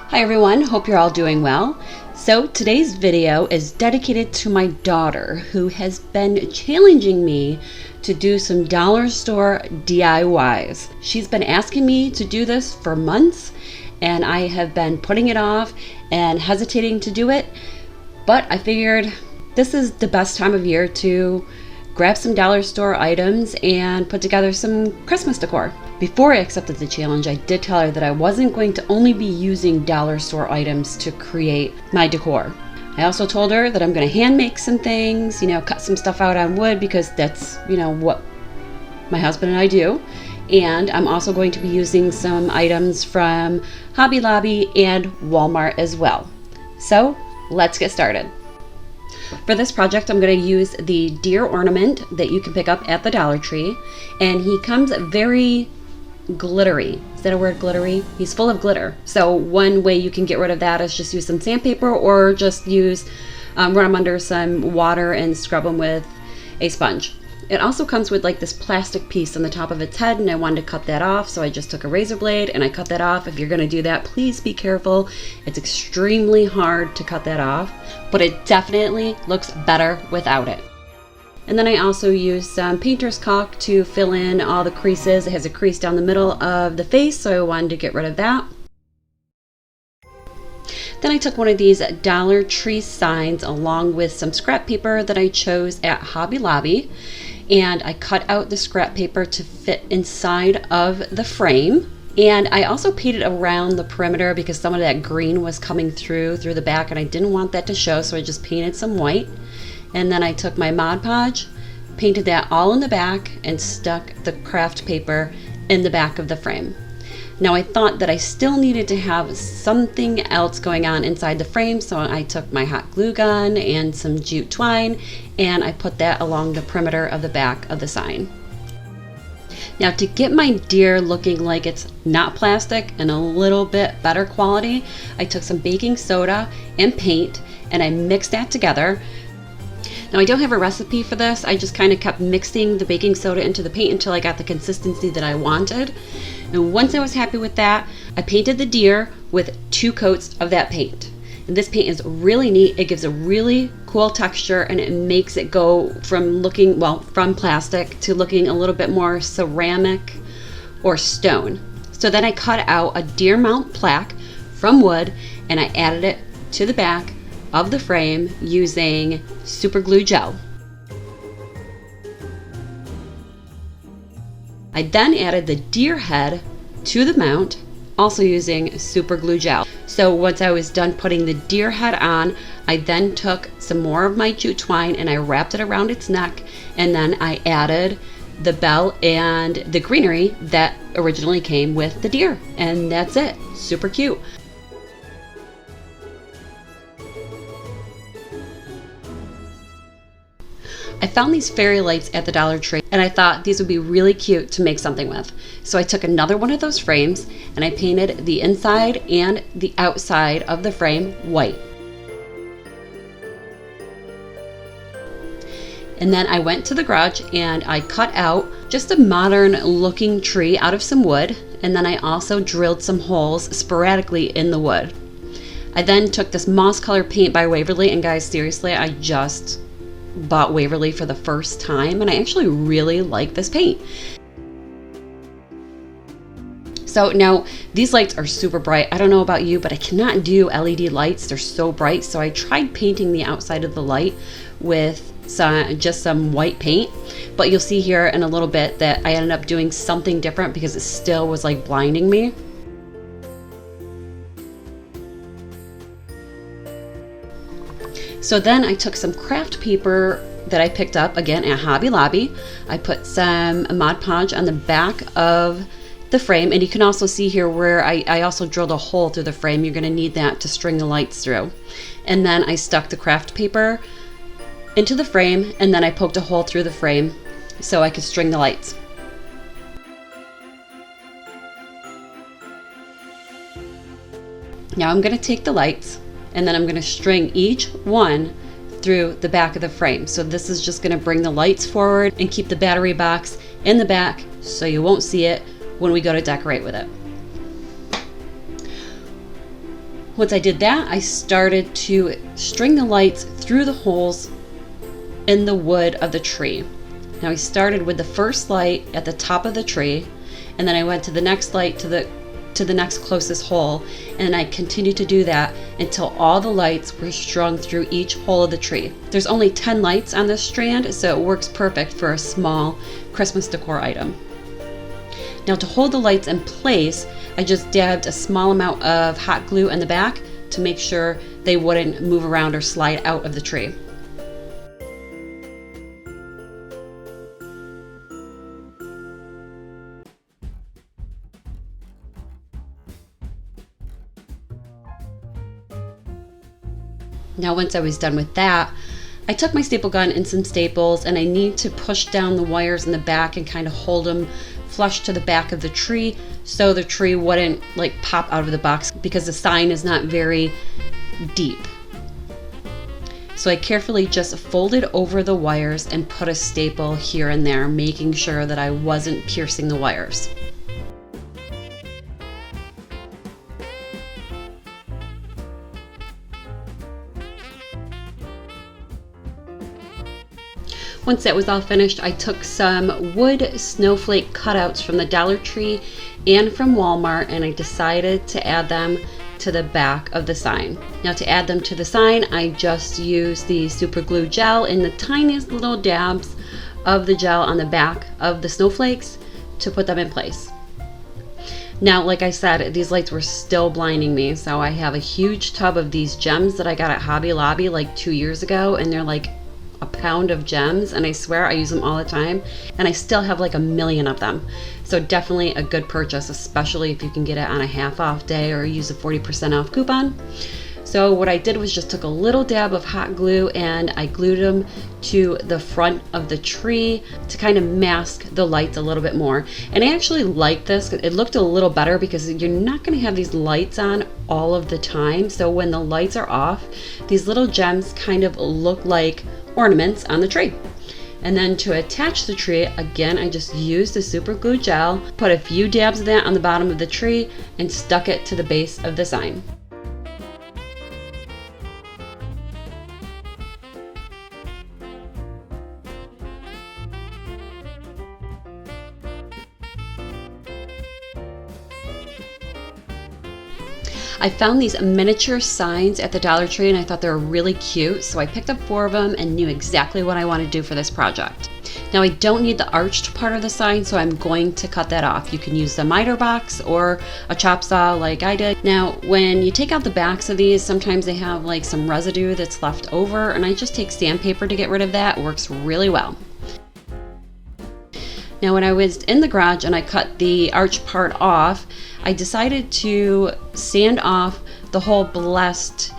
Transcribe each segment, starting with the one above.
Hi everyone, hope you're all doing well. So today's video is dedicated to my daughter who has been challenging me to do some dollar store DIYs. She's been asking me to do this for months and I have been putting it off and hesitating to do it, but I figured this is the best time of year to grab some dollar store items and put together some Christmas decor. Before I accepted the challenge, I did tell her that I wasn't going to only be using dollar store items to create my decor. I also told her that I'm going to hand make some things, cut some stuff out on wood because that's, what my husband and I do. And I'm also going to be using some items from Hobby Lobby and Walmart as well. So let's get started. For this project, I'm going to use the deer ornament that you can pick up at the Dollar Tree, and he comes very glittery. Is that a word, glittery? He's full of glitter. So one way you can get rid of that is just use some sandpaper or just use, run them under some water and scrub them with a sponge. It also comes with like this plastic piece on the top of its head, and I wanted to cut that off, so I just took a razor blade and I cut that off. If you're going to do that, please be careful. It's extremely hard to cut that off, but it definitely looks better without it. And then I also used some painter's caulk to fill in all the creases. It has a crease down the middle of the face, so I wanted to get rid of that. Then I took one of these Dollar Tree signs along with some scrap paper that I chose at Hobby Lobby, and I cut out the scrap paper to fit inside of the frame. And I also painted around the perimeter because some of that green was coming through the back and I didn't want that to show, so I just painted some white. And then I took my Mod Podge, painted that all in the back, and stuck the craft paper in the back of the frame. Now I thought that I still needed to have something else going on inside the frame, so I took my hot glue gun and some jute twine and I put that along the perimeter of the back of the sign. Now to get my deer looking like it's not plastic and a little bit better quality, I took some baking soda and paint and I mixed that together. Now I don't have a recipe for this, I just kind of kept mixing the baking soda into the paint until I got the consistency that I wanted. And once I was happy with that, I painted the deer with 2 coats of that paint. And this paint is really neat, it gives a really cool texture and it makes it go from looking, from plastic to looking a little bit more ceramic or stone. So then I cut out a deer mount plaque from wood and I added it to the back of the frame using super glue gel. I then added the deer head to the mount, also using super glue gel. So once I was done putting the deer head on, I then took some more of my jute twine and I wrapped it around its neck, and then I added the bell and the greenery that originally came with the deer, and that's it. Super cute. I found these fairy lights at the Dollar Tree and I thought these would be really cute to make something with. So I took another one of those frames and I painted the inside and the outside of the frame white. And then I went to the garage and I cut out just a modern looking tree out of some wood, and then I also drilled some holes sporadically in the wood. I then took this moss color paint by Waverly, and guys, seriously, I just bought Waverly for the first time and I actually really like this paint. So now these lights are super bright. I don't know about you, but I cannot do LED lights. They're so bright. So I tried painting the outside of the light with just some white paint, but you'll see here in a little bit that I ended up doing something different because it still was like blinding me. So then I took some craft paper that I picked up again at Hobby Lobby. I put some Mod Podge on the back of the frame, and you can also see here where I also drilled a hole through the frame. You're going to need that to string the lights through. And then I stuck the craft paper into the frame, and then I poked a hole through the frame so I could string the lights. Now I'm going to take the lights and then I'm going to string each one through the back of the frame. So this is just going to bring the lights forward and keep the battery box in the back so you won't see it when we go to decorate with it. Once I did that, I started to string the lights through the holes in the wood of the tree. Now I started with the first light at the top of the tree, and then I went to the next light to the next closest hole, and I continued to do that until all the lights were strung through each hole of the tree. There's only 10 lights on this strand, so it works perfect for a small Christmas decor item. Now to hold the lights in place, I just dabbed a small amount of hot glue in the back to make sure they wouldn't move around or slide out of the tree. Now once I was done with that, I took my staple gun and some staples, and I need to push down the wires in the back and kind of hold them flush to the back of the tree so the tree wouldn't like pop out of the box, because the sign is not very deep. So I carefully just folded over the wires and put a staple here and there, making sure that I wasn't piercing the wires. Once that was all finished, I took some wood snowflake cutouts from the Dollar Tree and from Walmart, and I decided to add them to the back of the sign. Now to add them to the sign, I just used the super glue gel in the tiniest little dabs of the gel on the back of the snowflakes to put them in place. Now, like I said, these lights were still blinding me, so I have a huge tub of these gems that I got at Hobby Lobby like 2 years ago, and they're like a pound of gems, and I swear I use them all the time, and I still have like 1 million of them. So definitely a good purchase, especially if you can get it on a half off day or use a 40% off coupon. So what I did was just took a little dab of hot glue and I glued them to the front of the tree to kind of mask the lights a little bit more. And I actually like this. It looked a little better because you're not going to have these lights on all of the time. So when the lights are off, these little gems kind of look like ornaments on the tree. And then to attach the tree, again, I just used the super glue gel, put a few dabs of that on the bottom of the tree, and stuck it to the base of the sign. I found these miniature signs at the Dollar Tree and I thought they were really cute, so I picked up 4 of them and knew exactly what I wanted to do for this project. Now I don't need the arched part of the sign, so I'm going to cut that off. You can use the miter box or a chop saw like I did. Now when you take out the backs of these, sometimes they have like some residue that's left over, and I just take sandpaper to get rid of that. It works really well. Now when I was in the garage and I cut the arch part off, I decided to sand off the whole blessed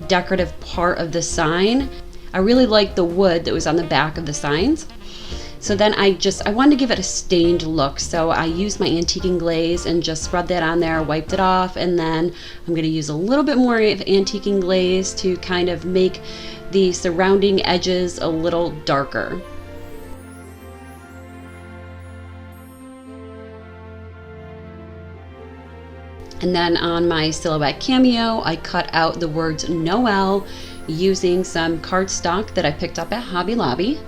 decorative part of the sign. I really liked the wood that was on the back of the signs. So then I wanted to give it a stained look. So I used my antiquing glaze and just spread that on there, wiped it off, and then I'm gonna use a little bit more of antiquing glaze to kind of make the surrounding edges a little darker. And then on my silhouette cameo, I cut out the words NOEL using some cardstock that I picked up at Hobby Lobby.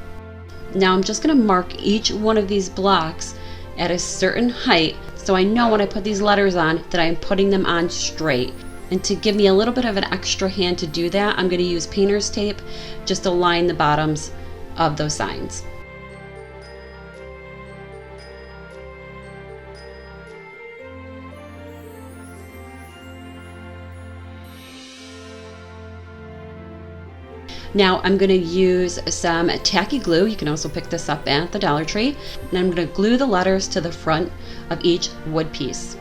Now I'm just gonna mark each one of these blocks at a certain height so I know when I put these letters on that I'm putting them on straight. And to give me a little bit of an extra hand to do that, I'm gonna use painter's tape just to line the bottoms of those signs. Now I'm going to use some tacky glue. You can also pick this up at the Dollar Tree. And I'm going to glue the letters to the front of each wood piece.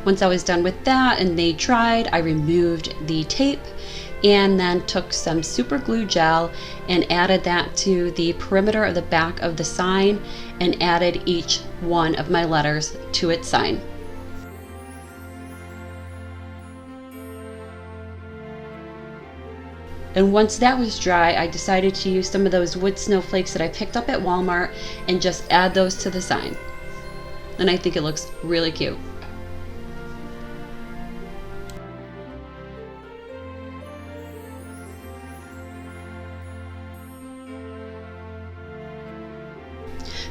Once I was done with that and they dried, I removed the tape and then took some super glue gel and added that to the perimeter of the back of the sign and added each one of my letters to its sign. And once that was dry, I decided to use some of those wood snowflakes that I picked up at Walmart and just add those to the sign. And I think it looks really cute.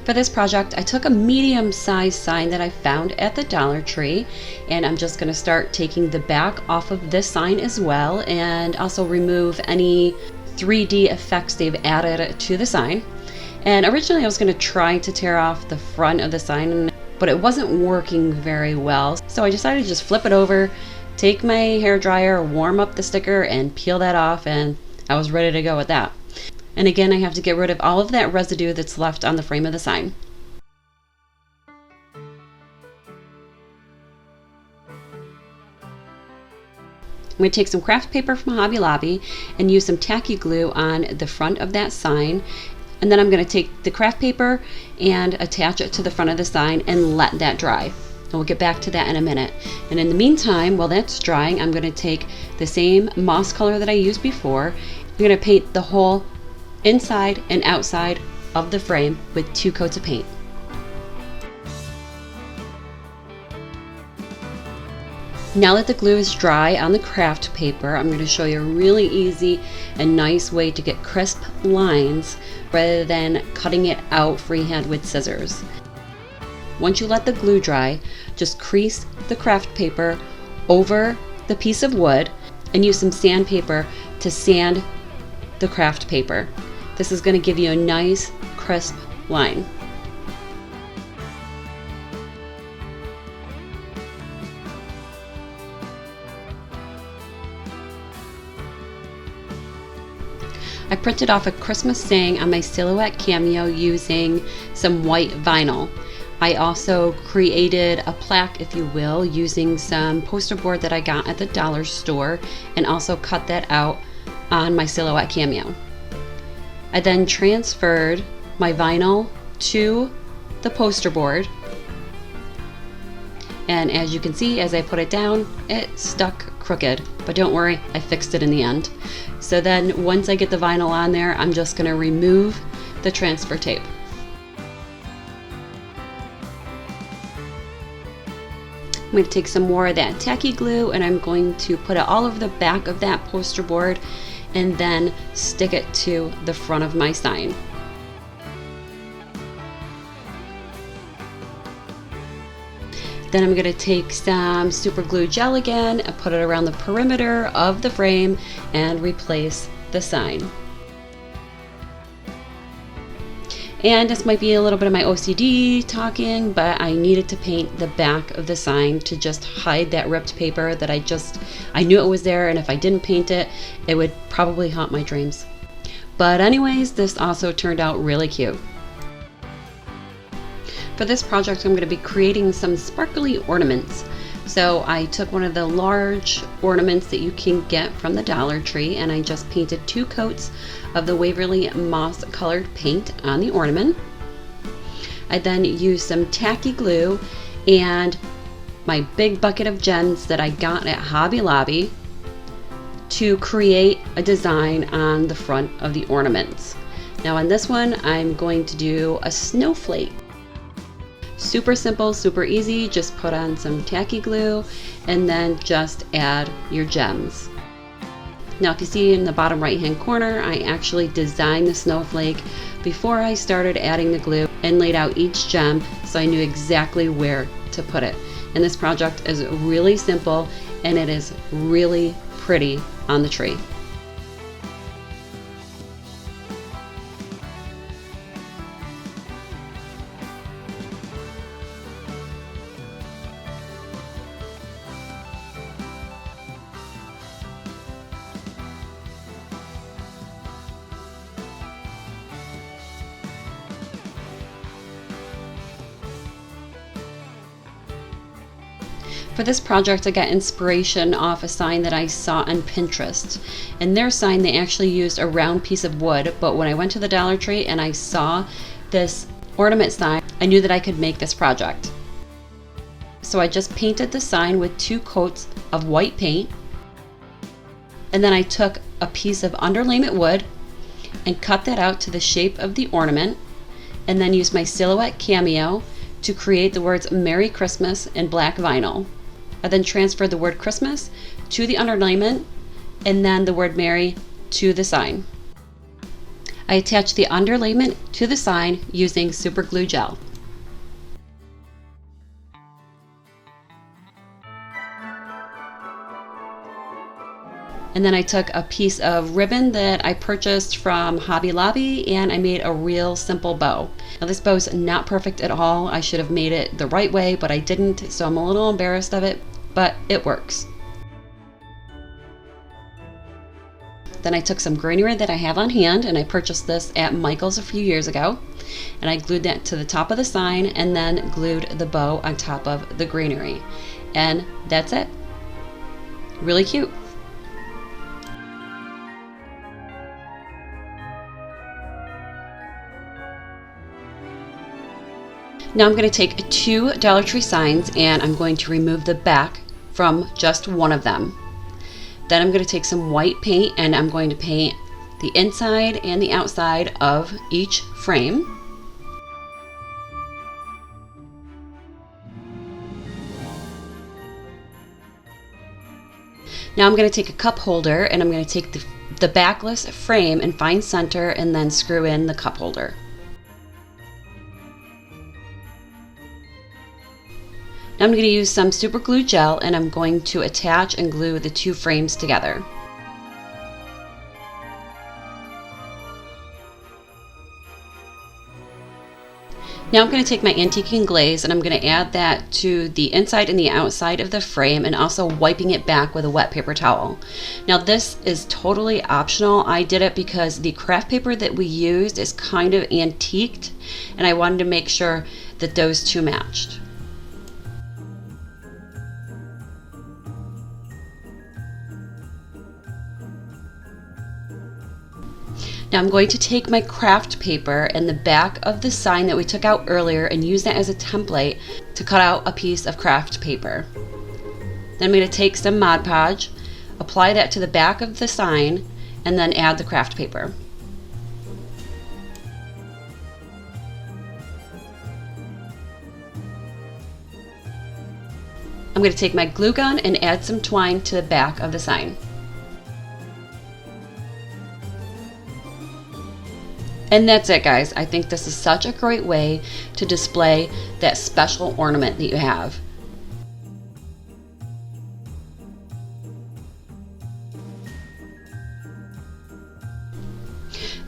For this project, I took a medium-sized sign that I found at the Dollar Tree, and I'm just going to start taking the back off of this sign as well, and also remove any 3D effects they've added to the sign. And originally I was going to try to tear off the front of the sign, but it wasn't working very well, so I decided to just flip it over, take my hairdryer, warm up the sticker, and peel that off, and I was ready to go with that. And again, I have to get rid of all of that residue that's left on the frame of the sign. I'm going to take some craft paper from Hobby Lobby and use some tacky glue on the front of that sign. And then I'm going to take the craft paper and attach it to the front of the sign and let that dry. And we'll get back to that in a minute. And in the meantime, while that's drying, I'm going to take the same moss color that I used before. I'm going to paint the whole inside and outside of the frame with 2 coats of paint. Now that the glue is dry on the craft paper, I'm going to show you a really easy and nice way to get crisp lines rather than cutting it out freehand with scissors. Once you let the glue dry, just crease the craft paper over the piece of wood and use some sandpaper to sand the craft paper. This is going to give you a nice crisp line. I printed off a Christmas saying on my Silhouette Cameo using some white vinyl. I also created a plaque, if you will, using some poster board that I got at the dollar store, and also cut that out on my Silhouette Cameo. I then transferred my vinyl to the poster board, and as you can see, as I put it down, it stuck crooked, but don't worry, I fixed it in the end. So then once I get the vinyl on there, I'm just going to remove the transfer tape. I'm going to take some more of that tacky glue and I'm going to put it all over the back of that poster board and then stick it to the front of my sign. Then I'm going to take some super glue gel again and put it around the perimeter of the frame and replace the sign. And this might be a little bit of my OCD talking, but I needed to paint the back of the sign to just hide that ripped paper that I knew it was there, and if I didn't paint it, it would probably haunt my dreams. But anyways, this also turned out really cute. For this project, I'm going to be creating some sparkly ornaments. So I took one of the large ornaments that you can get from the Dollar Tree and I just painted 2 coats of the Waverly moss colored paint on the ornament. I then used some tacky glue and my big bucket of gems that I got at Hobby Lobby to create a design on the front of the ornaments. Now on this one, I'm going to do a snowflake. Super simple, super easy, just put on some tacky glue and then just add your gems. Now if you see in the bottom right hand corner, I actually designed the snowflake before I started adding the glue and laid out each gem so I knew exactly where to put it. And this project is really simple and it is really pretty on the tree. For this project, I got inspiration off a sign that I saw on Pinterest. In their sign, they actually used a round piece of wood, but when I went to the Dollar Tree and I saw this ornament sign, I knew that I could make this project. So I just painted the sign with 2 coats of white paint. And then I took a piece of underlayment wood and cut that out to the shape of the ornament, and then used my Silhouette Cameo to create the words Merry Christmas in black vinyl. I then transferred the word Christmas to the underlayment and then the word Merry to the sign. I attached the underlayment to the sign using super glue gel. And then I took a piece of ribbon that I purchased from Hobby Lobby and I made a real simple bow. Now this bow is not perfect at all. I should have made it the right way, but I didn't, so I'm a little embarrassed of it, but it works. Then I took some greenery that I have on hand, and I purchased this at Michael's a few years ago, and I glued that to the top of the sign and then glued the bow on top of the greenery. And that's it. Really cute. Now I'm going to take two Dollar Tree signs and I'm going to remove the back from just one of them. Then I'm going to take some white paint and I'm going to paint the inside and the outside of each frame. Now I'm going to take a cup holder and I'm going to take the backless frame and find center and then screw in the cup holder. Now I'm going to use some super glue gel and I'm going to attach and glue the two frames together. Now I'm going to take my antiquing glaze and I'm going to add that to the inside and the outside of the frame and also wiping it back with a wet paper towel. Now this is totally optional. I did it because the craft paper that we used is kind of antiqued and I wanted to make sure that those two matched. Now I'm going to take my craft paper and the back of the sign that we took out earlier and use that as a template to cut out a piece of craft paper. Then I'm going to take some Mod Podge, apply that to the back of the sign, and then add the craft paper. I'm going to take my glue gun and add some twine to the back of the sign. And that's it, guys. I think this is such a great way to display that special ornament that you have.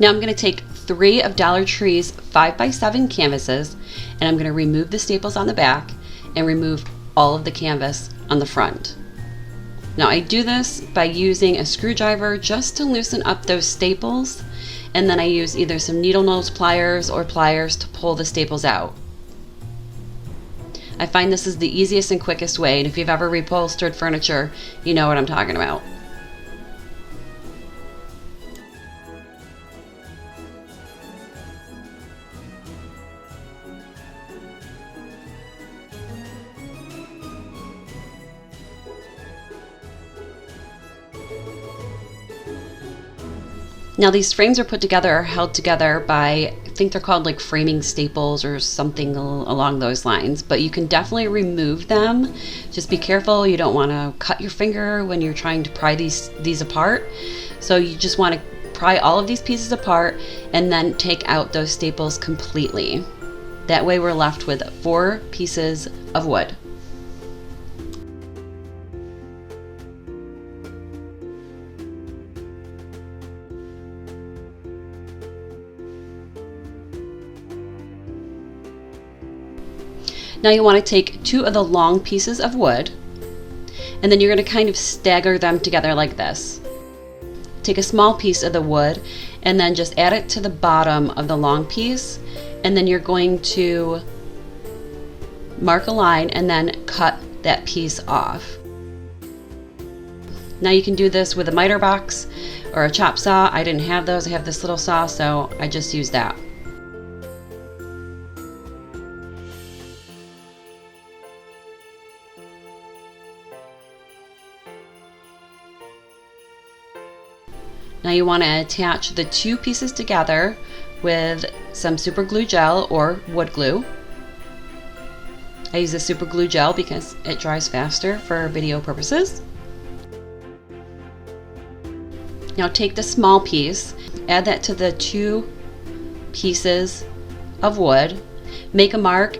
Now I'm going to take 3 of Dollar Tree's 5x7 canvases and I'm going to remove the staples on the back and remove all of the canvas on the front. Now I do this by using a screwdriver just to loosen up those staples, and then I use either some needle nose pliers or pliers to pull the staples out. I find this is the easiest and quickest way, and if you've ever reupholstered furniture, you know what I'm talking about. Now these frames are put together or held together by, I think they're called like framing staples or something along those lines, but you can definitely remove them. Just be careful, you don't want to cut your finger when you're trying to pry these apart. So you just want to pry all of these pieces apart and then take out those staples completely. That way we're left with 4 pieces of wood. Now you want to take 2 of the long pieces of wood and then you're going to kind of stagger them together like this. Take a small piece of the wood and then just add it to the bottom of the long piece, and then you're going to mark a line and then cut that piece off. Now you can do this with a miter box or a chop saw. I didn't have those, I have this little saw, so I just used that. Now you want to attach the two pieces together with some super glue gel or wood glue. I use the super glue gel because it dries faster for video purposes. Now take the small piece, add that to the two pieces of wood, make a mark,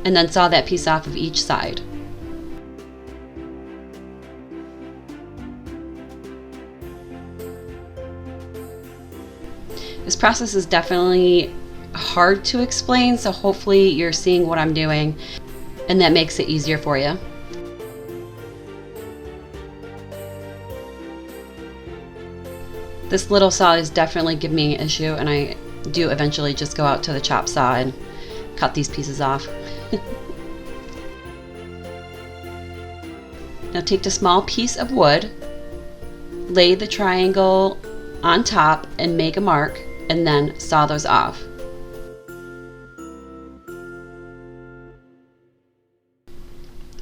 and then saw that piece off of each side. This process is definitely hard to explain, so hopefully you're seeing what I'm doing and that makes it easier for you. This little saw is definitely giving me an issue, and I do eventually just go out to the chop saw and cut these pieces off. Now take the small piece of wood, lay the triangle on top and make a mark, and then saw those off.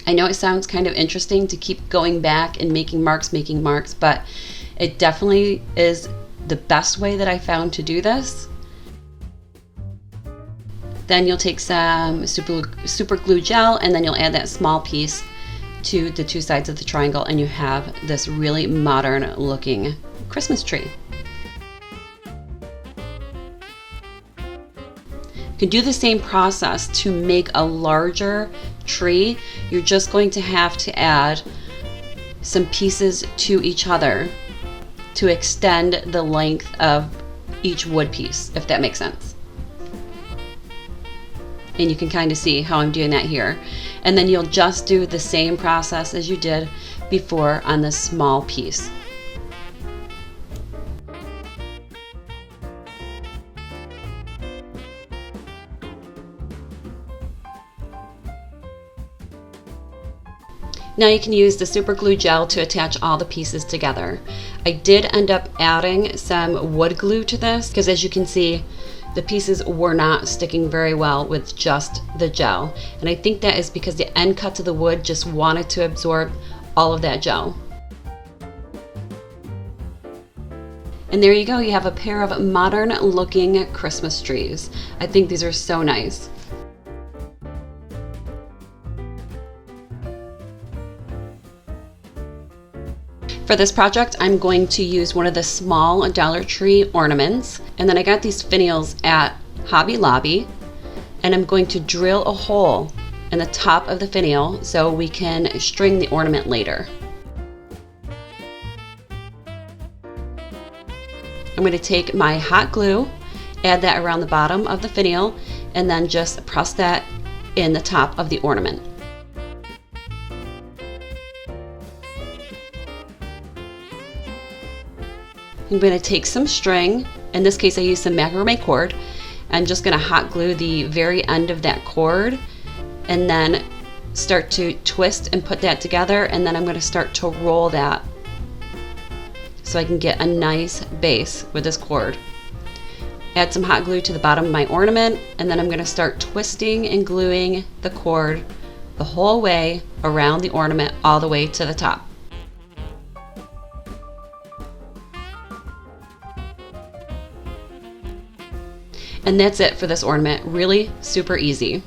I know it sounds kind of interesting to keep going back and making marks, but it definitely is the best way that I found to do this. Then you'll take some super glue gel, and then you'll add that small piece to the two sides of the triangle, and you have this really modern looking Christmas tree. You can do the same process to make a larger tree. You're just going to have to add some pieces to each other to extend the length of each wood piece, if that makes sense. And you can kind of see how I'm doing that here. And then you'll just do the same process as you did before on this small piece. Now you can use the super glue gel to attach all the pieces together. I did end up adding some wood glue to this because, as you can see, the pieces were not sticking very well with just the gel. And I think that is because the end cuts of the wood just wanted to absorb all of that gel. And there you go, you have a pair of modern looking Christmas trees. I think these are so nice. For this project, I'm going to use one of the small Dollar Tree ornaments, and then I got these finials at Hobby Lobby, and I'm going to drill a hole in the top of the finial so we can string the ornament later. I'm going to take my hot glue, add that around the bottom of the finial, and then just press that in the top of the ornament. I'm going to take some string. In this case I used some macrame cord. I'm just going to hot glue the very end of that cord and then start to twist and put that together, and then I'm going to start to roll that so I can get a nice base with this cord. Add some hot glue to the bottom of my ornament, and then I'm going to start twisting and gluing the cord the whole way around the ornament all the way to the top. And that's it for this ornament. Really super easy.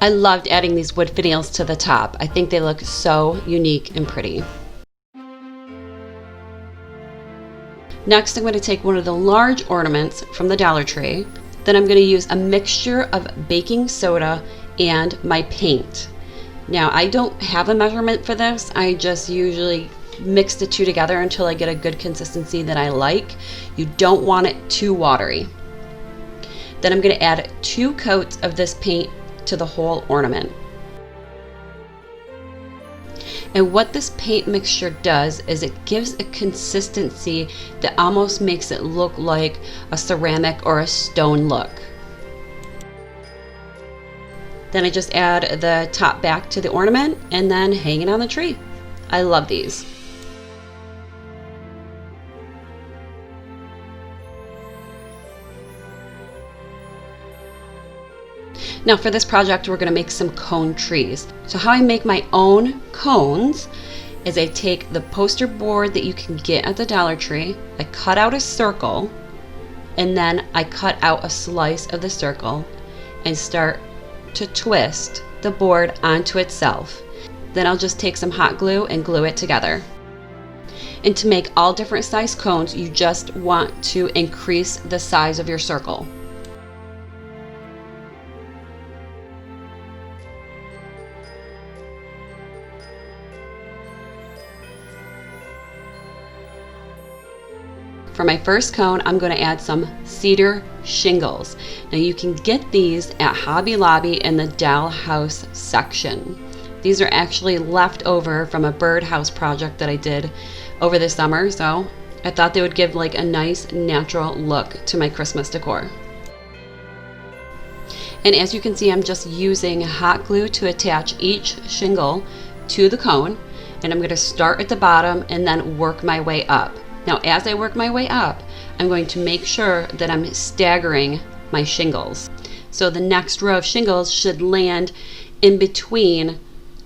I loved adding these wood finials to the top. I think they look so unique and pretty. Next, I'm going to take one of the large ornaments from the Dollar Tree. Then I'm going to use a mixture of baking soda and my paint. Now, I don't have a measurement for this. I just usually mix the two together until I get a good consistency that I like. You don't want it too watery. Then I'm going to add 2 coats of this paint to the whole ornament. And what this paint mixture does is it gives a consistency that almost makes it look like a ceramic or a stone look. Then I just add the top back to the ornament and then hang it on the tree. I love these. Now for this project, we're going to make some cone trees. So how I make my own cones is I take the poster board that you can get at the Dollar Tree, I cut out a circle, and then I cut out a slice of the circle and start to twist the board onto itself. Then I'll just take some hot glue and glue it together. And to make all different size cones, you just want to increase the size of your circle. For my first cone, I'm going to add some cedar shingles. Now you can get these at Hobby Lobby in the dollhouse section. These are actually left over from a birdhouse project that I did over the summer, so I thought they would give like a nice natural look to my Christmas decor. And as you can see, I'm just using hot glue to attach each shingle to the cone, and I'm going to start at the bottom and then work my way up. Now, as I work my way up, I'm going to make sure that I'm staggering my shingles. So the next row of shingles should land in between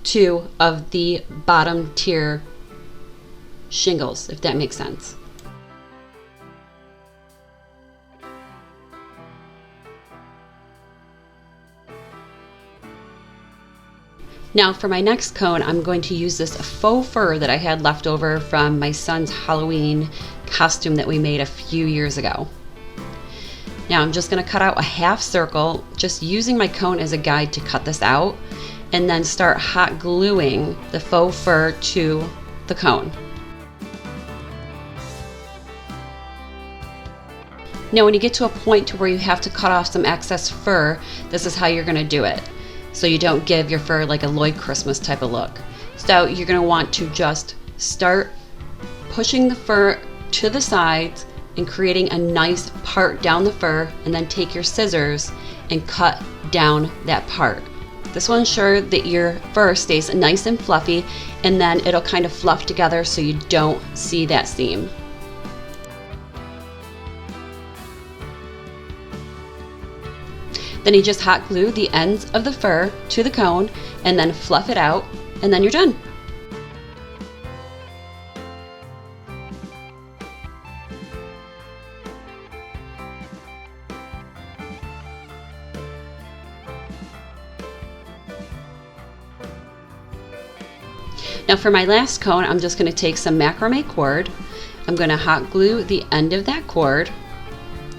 two of the bottom tier shingles, if that makes sense. Now for my next cone, I'm going to use this faux fur that I had left over from my son's Halloween costume that we made a few years ago. Now I'm just going to cut out a half circle, just using my cone as a guide to cut this out, and then start hot gluing the faux fur to the cone. Now when you get to a point to where you have to cut off some excess fur, this is how you're going to do it, so you don't give your fur like a Lloyd Christmas type of look. So you're going to want to just start pushing the fur to the sides and creating a nice part down the fur, and then take your scissors and cut down that part. This will ensure that your fur stays nice and fluffy, and then it'll kind of fluff together so you don't see that seam. Then you just hot glue the ends of the fur to the cone and then fluff it out, and then you're done. Now for my last cone, I'm just going to take some macrame cord. I'm going to hot glue the end of that cord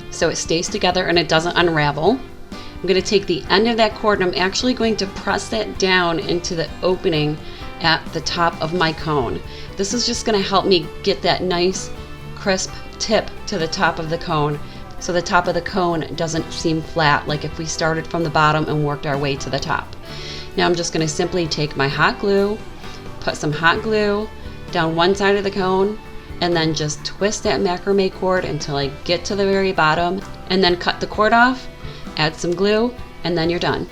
so it stays together and it doesn't unravel. I'm going to take the end of that cord and I'm actually going to press that down into the opening at the top of my cone. This is just going to help me get that nice crisp tip to the top of the cone, so the top of the cone doesn't seem flat like if we started from the bottom and worked our way to the top. Now I'm just going to simply take my hot glue, put some hot glue down one side of the cone, and then just twist that macrame cord until I get to the very bottom, and then cut the cord off, add some glue, and then you're done.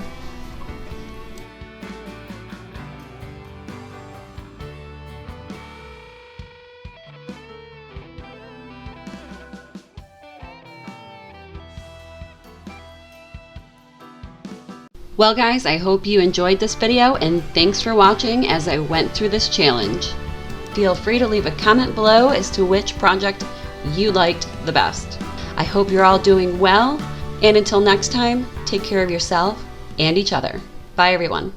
Well guys, I hope you enjoyed this video, and thanks for watching as I went through this challenge. Feel free to leave a comment below as to which project you liked the best. I hope you're all doing well, and until next time, take care of yourself and each other. Bye everyone.